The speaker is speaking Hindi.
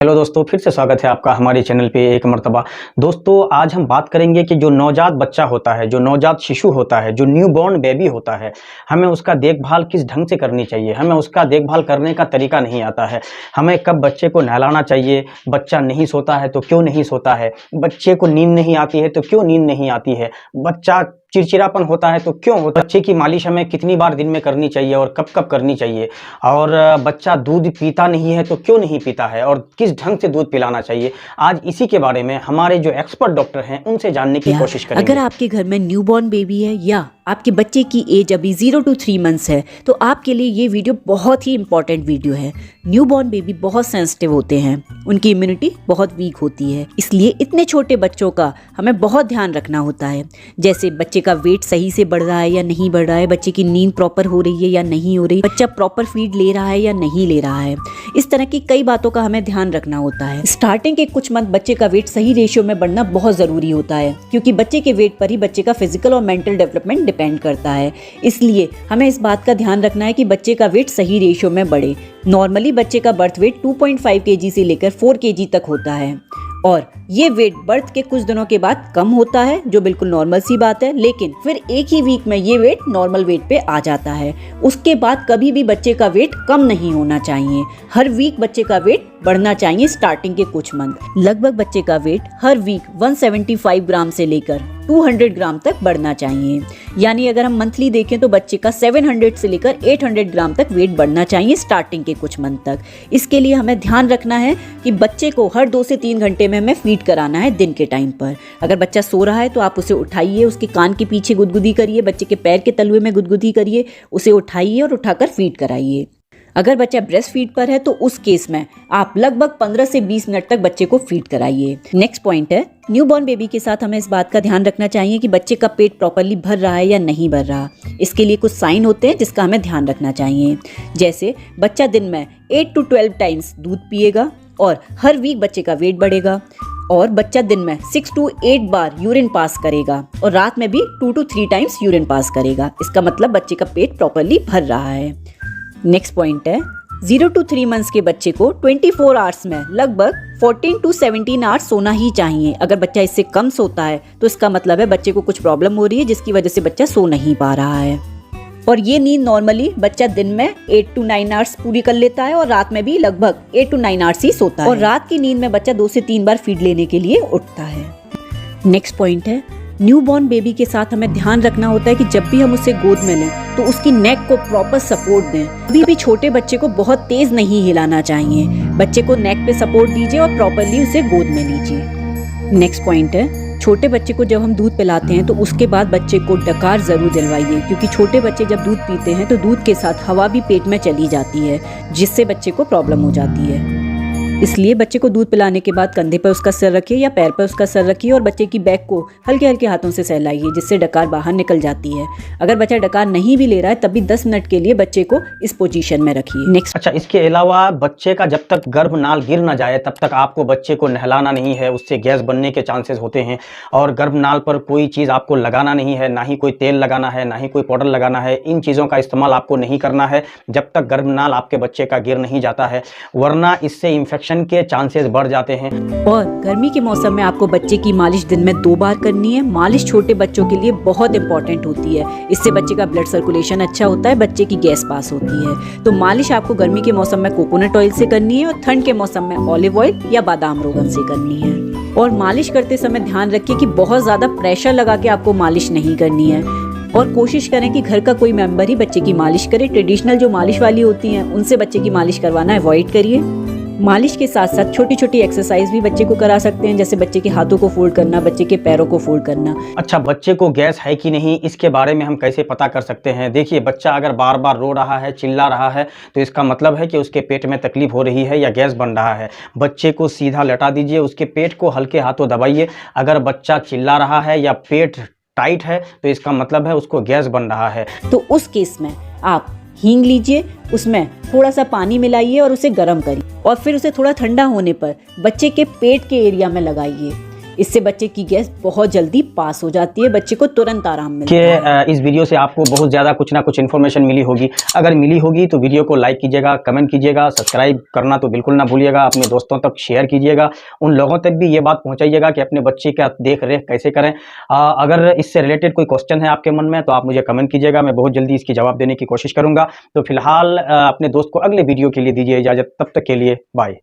हेलो दोस्तों, फिर से स्वागत है आपका हमारे चैनल पे एक मर्तबा। दोस्तों आज हम बात करेंगे कि जो नवजात बच्चा होता है, जो नवजात शिशु होता है, जो न्यूबॉर्न बेबी होता है, हमें उसका देखभाल किस ढंग से करनी चाहिए। हमें उसका देखभाल करने का तरीका नहीं आता है। हमें कब बच्चे को नहलाना चाहिए, बच्चा नहीं सोता है तो क्यों नहीं सोता है, बच्चे को नींद नहीं आती है तो क्यों नींद नहीं आती है, बच्चा चिड़चिड़ापन होता है तो क्यों होता है, बच्चे की मालिश हमें कितनी बार दिन में करनी चाहिए और कब कब करनी चाहिए, और बच्चा दूध पीता नहीं है तो क्यों नहीं पीता है और किस ढंग से दूध पिलाना चाहिए। आज इसी के बारे में हमारे जो एक्सपर्ट डॉक्टर हैं उनसे जानने की कोशिश करेंगे। अगर आपके घर में न्यूबॉर्न बेबी है या आपके बच्चे की एज अभी 0 to 3 मंथ्स है तो आपके लिए ये वीडियो बहुत ही इंपॉर्टेंट वीडियो है। न्यूबॉर्न बेबी बहुत सेंसिटिव होते हैं, उनकी इम्यूनिटी बहुत वीक होती है, इसलिए इतने छोटे बच्चों का हमें बहुत ध्यान रखना होता है। जैसे बच्चे का वेट सही से बढ़ रहा है या नहीं बढ़ रहा है, बच्चे की नींद प्रॉपर हो रही है या नहीं हो रही, बच्चा प्रॉपर फीड ले रहा है या नहीं ले रहा है, इस तरह की कई बातों का हमें ध्यान रखना होता है। स्टार्टिंग के कुछ मंथ बच्चे का वेट सही रेशियो में बढ़ना बहुत जरूरी होता है, क्योंकि बच्चे के वेट पर ही बच्चे का फिजिकल और मेंटल डेवलपमेंट डिपेंड करता है। इसलिए हमें इस बात का ध्यान रखना है कि बच्चे का वेट सही रेशियो में बढ़े। नॉर्मली बच्चे का बर्थ वेट 2.5 kg से लेकर 4 kg तक होता है और ये वेट बर्थ के कुछ दिनों के बाद कम होता है, जो बिल्कुल नॉर्मल सी बात है, लेकिन फिर एक ही वीक में ये वेट नॉर्मल वेट पे आ जाता है। उसके बाद कभी भी बच्चे का वेट कम नहीं होना चाहिए। हर वीक बच्चे का वेट बढ़ना चाहिए। स्टार्टिंग के कुछ मंथ लगभग बच्चे का वेट हर वीक 175 ग्राम से लेकर 200 ग्राम तक बढ़ना चाहिए। यानी अगर हम मंथली देखें तो बच्चे का 700 से लेकर 800 ग्राम तक वेट बढ़ना चाहिए स्टार्टिंग के कुछ मंथ तक। इसके लिए हमें ध्यान रखना है कि बच्चे को हर 2 से 3 घंटे में हमें फीड कराना है दिन के टाइम पर। अगर बच्चा सो रहा है तो आप उसे उठाइए, उसके कान के पीछे गुदगुदी करिए, बच्चे के पैर के तलुए में गुदगुदी करिए, उसे उठाइए और उठाकर फीड कराइए। अगर बच्चा ब्रेस्ट फीड पर है तो उस केस में आप लगभग 15 से 20 मिनट तक बच्चे को फीड कराइए। नेक्स्ट पॉइंट है, न्यूबॉर्न बेबी के साथ हमें इस बात का ध्यान रखना चाहिए कि बच्चे का पेट प्रॉपर्ली भर रहा है या नहीं भर रहा। इसके लिए कुछ साइन होते हैं जिसका हमें ध्यान रखना चाहिए। जैसे बच्चा दिन में 8 to 12 टाइम्स दूध पिएगा और हर वीक बच्चे का वेट बढ़ेगा, और बच्चा दिन में 6 to 8 बार यूरिन पास करेगा और रात में भी 2 to 3 टाइम्स यूरिन पास करेगा। इसका मतलब बच्चे का पेट प्रॉपर्ली भर रहा है। नेक्स्ट पॉइंट है, 0 to 3 मंथ्स के बच्चे को 24 आवर्स में लगभग 14 to 17 आवर्स सोना ही चाहिए। अगर बच्चा इससे कम सोता है तो इसका मतलब है बच्चे को कुछ प्रॉब्लम हो रही है जिसकी वजह से बच्चा सो नहीं पा रहा है। और ये नींद नॉर्मली बच्चा दिन में 8 to 9 आवर्स पूरी कर लेता है और रात में भी लगभग 8 to 9 आवर्स ही सोता है। और रात की नींद में बच्चा 2 से 3 बार फीड लेने के लिए उठता है। नेक्स्ट पॉइंट है, न्यूबॉर्न बेबी के साथ हमें ध्यान रखना होता है कि जब भी हम उसे गोद में लें तो उसकी नेक को प्रॉपर सपोर्ट दें। कभी भी छोटे बच्चे को बहुत तेज नहीं हिलाना चाहिए। बच्चे को नेक पे सपोर्ट दीजिए और प्रॉपर्ली उसे गोद में लीजिए। नेक्स्ट पॉइंट है, छोटे बच्चे को जब हम दूध पिलाते हैं तो उसके बाद बच्चे को डकार जरूर दिलवाइए, क्योंकि छोटे बच्चे जब दूध पीते हैं तो दूध के साथ हवा भी पेट में चली जाती है, जिससे बच्चे को प्रॉब्लम हो जाती है। इसलिए बच्चे को दूध पिलाने के बाद कंधे पर उसका सर रखिए या पैर पर उसका सर रखिए और बच्चे की बैक को हल्के हल्के हाथों से सहलाइए, जिससे डकार बाहर निकल जाती है। अगर बच्चा डकार नहीं भी ले रहा है तब भी 10 मिनट के लिए बच्चे को इस पोजीशन में रखिए। नेक्स्ट, अच्छा, इसके अलावा बच्चे का जब तक गर्भनाल गिर ना जाए तब तक आपको बच्चे को नहलाना नहीं है, उससे गैस बनने के चांसेस होते हैं। और गर्भनाल पर कोई चीज़ आपको लगाना नहीं है, ना ही कोई तेल लगाना है, ना ही कोई पाउडर लगाना है। इन चीज़ों का इस्तेमाल आपको नहीं करना है जब तक गर्भनाल आपके बच्चे का गिर नहीं जाता है, वरना इससे इन्फेक्शन के चांसेस बढ़ जाते हैं। और गर्मी के मौसम में आपको बच्चे की मालिश दिन में 2 बार करनी है। मालिश छोटे बच्चों के लिए बहुत इंपॉर्टेंट होती है। इससे बच्चे का ब्लड सर्कुलेशन अच्छा होता है, बच्चे की गैस पास होती है। तो मालिश आपको गर्मी के मौसम में कोकोनट ऑयल से करनी है और ठंड के मौसम में ऑलिव ऑयल या बादाम रोगन से करनी है। और मालिश करते समय ध्यान रखिए कि बहुत ज्यादा प्रेशर लगा के आपको मालिश नहीं करनी है और कोशिश करें कि घर का कोई मेंबर ही बच्चे की मालिश करे। ट्रेडिशनल जो मालिश वाली होती हैं उनसे बच्चे की मालिश करवाना अवॉइड करिए। मालिश के साथ साथ छोटी छोटी एक्सरसाइज भी बच्चे को करा सकते हैं, जैसे बच्चे के हाथों को फोल्ड करना, बच्चे के पैरों को फोल्ड करना। अच्छा, बच्चे को गैस है कि नहीं, इसके बारे में हम कैसे पता कर सकते हैं? देखिए, बच्चा अगर बार बार रो रहा है, चिल्ला रहा है, तो इसका मतलब है कि उसके पेट में तकलीफ हो रही है या गैस बन रहा है। बच्चे को सीधा लटा दीजिए, उसके पेट को हल्के हाथों दबाइए। अगर बच्चा चिल्ला रहा है या पेट टाइट है तो इसका मतलब है उसको गैस बन रहा है। तो उस केस में आप हींग लीजिए, उसमें थोड़ा सा पानी मिलाइए और उसे गर्म करिए और फिर उसे थोड़ा ठंडा होने पर बच्चे के पेट के एरिया में लगाइए। इससे बच्चे की गैस बहुत जल्दी पास हो जाती है, बच्चे को तुरंत आराम मिलता है। कि इस वीडियो से आपको बहुत ज़्यादा कुछ ना कुछ इन्फॉर्मेशन मिली होगी। अगर मिली होगी तो वीडियो को लाइक कीजिएगा, कमेंट कीजिएगा, सब्सक्राइब करना तो बिल्कुल ना भूलिएगा, अपने दोस्तों तक शेयर कीजिएगा, उन लोगों तक भी ये बात पहुंचाइएगा कि अपने बच्चे का देख रेख कैसे करें। अगर इससे रिलेटेड कोई क्वेश्चन है आपके मन में तो आप मुझे कमेंट कीजिएगा, मैं बहुत जल्दी इसकी जवाब देने की कोशिश करूँगा। तो फिलहाल अपने दोस्त को अगले वीडियो के लिए दीजिए इजाज़त, तब तक के लिए बाय।